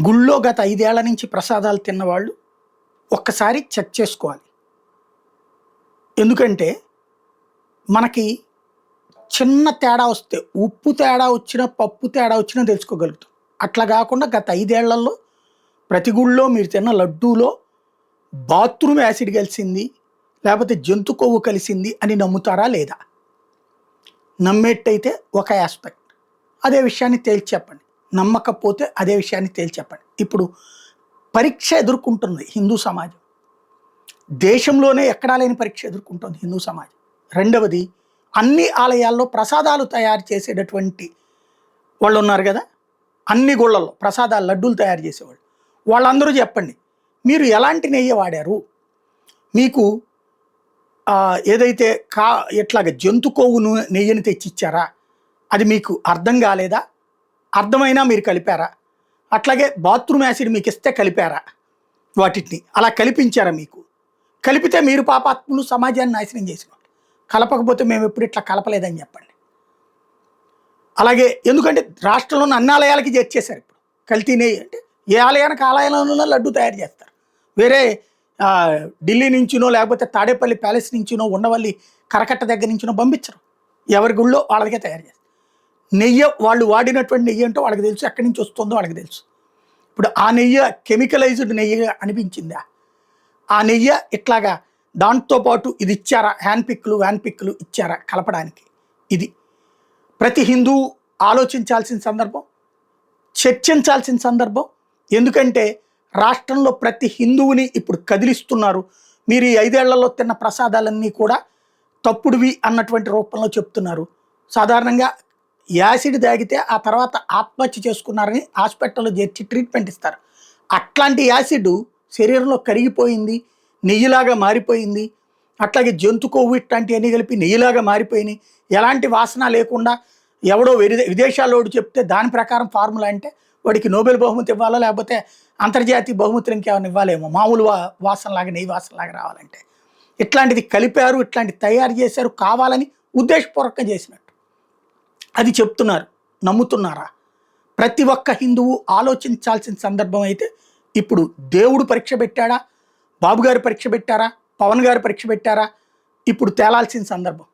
గుళ్ళో గత 5 ఏళ్ల నుంచి ప్రసాదాలు తిన్నవాళ్ళు ఒక్కసారి చెక్ చేసుకోవాలి. ఎందుకంటే మనకి చిన్న తేడా వస్తే ఉప్పు తేడా వచ్చినా, పప్పు తేడా వచ్చినా తెలుసుకోగలుగుతాం. అట్లా కాకుండా గత 5 ఏళ్లలో ప్రతి గుళ్ళో మీరు తిన్న లడ్డూలో బాత్రూమ్ యాసిడ్ కలిసింది, లేకపోతే జంతు కొవ్వు కలిసింది అని నమ్ముతారా లేదా? నమ్మేట్టయితే ఒక యాస్పెక్ట్. అదే విషయాన్ని తేల్చి చెప్పండి. నమ్మకపోతే అదే విషయాన్ని తేల్చి చెప్పండి. ఇప్పుడు పరీక్ష ఎదుర్కొంటుంది హిందూ సమాజం. దేశంలోనే ఎక్కడా లేని పరీక్ష ఎదుర్కొంటుంది హిందూ సమాజం. రెండవది, అన్ని ఆలయాల్లో ప్రసాదాలు తయారు చేసేటటువంటి వాళ్ళు ఉన్నారు కదా, అన్ని గుళ్ళల్లో ప్రసాదాలు లడ్డూలు తయారు చేసేవాళ్ళు. వాళ్ళందరూ చెప్పండి, మీరు ఎలాంటి నెయ్యి వాడారు? మీకు ఏదైతే ఇట్లాగ జంతు కొవ్వును నెయ్యిని తెచ్చిచ్చారా? అది మీకు అర్థం కాలేదా? అర్థమైనా మీరు కలిపారా? అట్లాగే బాత్రూమ్ యాసిడ్ మీకు ఇస్తే కలిపారా? వాటిని అలా కలిపించారా? మీకు కలిపితే మీరు పాపాత్ములు, సమాజాన్ని నాశనం చేసిన. కలపకపోతే మేము ఎప్పుడు ఇట్లా కలపలేదని చెప్పండి. అలాగే ఎందుకంటే రాష్ట్రంలోని అన్ని ఆలయాలకి చేర్చేశారు ఇప్పుడు కల్తీ నెయ్యి. అంటే ఏ ఆలయానికి ఆలయంలోనూ లడ్డు తయారు చేస్తారు. వేరే ఢిల్లీ నుంచినో, లేకపోతే తాడేపల్లి ప్యాలెస్ నుంచినో, ఉండవల్లి కరకట్ట దగ్గర నుంచినో పంపించరు. ఎవరి గుళ్ళో వాళ్ళకే తయారు చేస్తారు. నెయ్యి వాళ్ళు వాడినటువంటి నెయ్యి అంటే వాళ్ళకి తెలుసు, ఎక్కడి నుంచి వస్తుందో వాళ్ళకి తెలుసు. ఇప్పుడు ఆ నెయ్యి కెమికలైజ్డ్ నెయ్యి అనిపించిందా? ఆ నెయ్యి ఇట్లాగా దాంతోపాటు ఇది ఇచ్చారా? హ్యాండ్ పిక్లు ఇచ్చారా కలపడానికి? ఇది ప్రతి హిందూ ఆలోచించాల్సిన సందర్భం, చర్చించాల్సిన సందర్భం. ఎందుకంటే రాష్ట్రంలో ప్రతి హిందువుని ఇప్పుడు కదిలిస్తున్నారు. మీరు ఈ 5 ఏళ్లలో తిన్న ప్రసాదాలన్నీ కూడా తప్పుడువి అన్నటువంటి రూపంలో చెప్తున్నారు. సాధారణంగా యాసిడ్ తాగితే ఆ తర్వాత ఆత్మహత్య చేసుకున్నారని హాస్పిటల్లో చేర్చి ట్రీట్మెంట్ ఇస్తారు. అట్లాంటి యాసిడ్ శరీరంలో కరిగిపోయింది, నెయ్యిలాగా మారిపోయింది. అట్లాగే జంతు కొవ్వు ఇట్లాంటివన్నీ కలిపి నెయ్యిలాగా మారిపోయినాయి. ఎలాంటి వాసన లేకుండా ఎవడో విదేశాల్లోడు చెప్తే దాని ప్రకారం ఫార్ములా అంటే వాడికి నోబెల్ బహుమతి ఇవ్వాలో, లేకపోతే అంతర్జాతీయ బహుమతులు ఇంకేమైనా ఇవ్వాలేమో, మామూలు వాసనలాగా నెయ్యి వాసనలాగా రావాలంటే. ఇట్లాంటిది కలిపారు, ఇట్లాంటిది తయారు చేశారు కావాలని ఉద్దేశపూర్వకంగా చేసినట్టు. అది చెప్తున్నారు. నమ్ముతున్నారా? ప్రతి ఒక్క హిందువు ఆలోచించాల్సిన సందర్భం అయితే ఇప్పుడు దేవుడు పరీక్ష పెట్టాడా, బాబు గారు పరీక్ష పెట్టారా, పవన్ గారు పరీక్ష పెట్టారా, ఇప్పుడు తేలాల్సిన సందర్భం.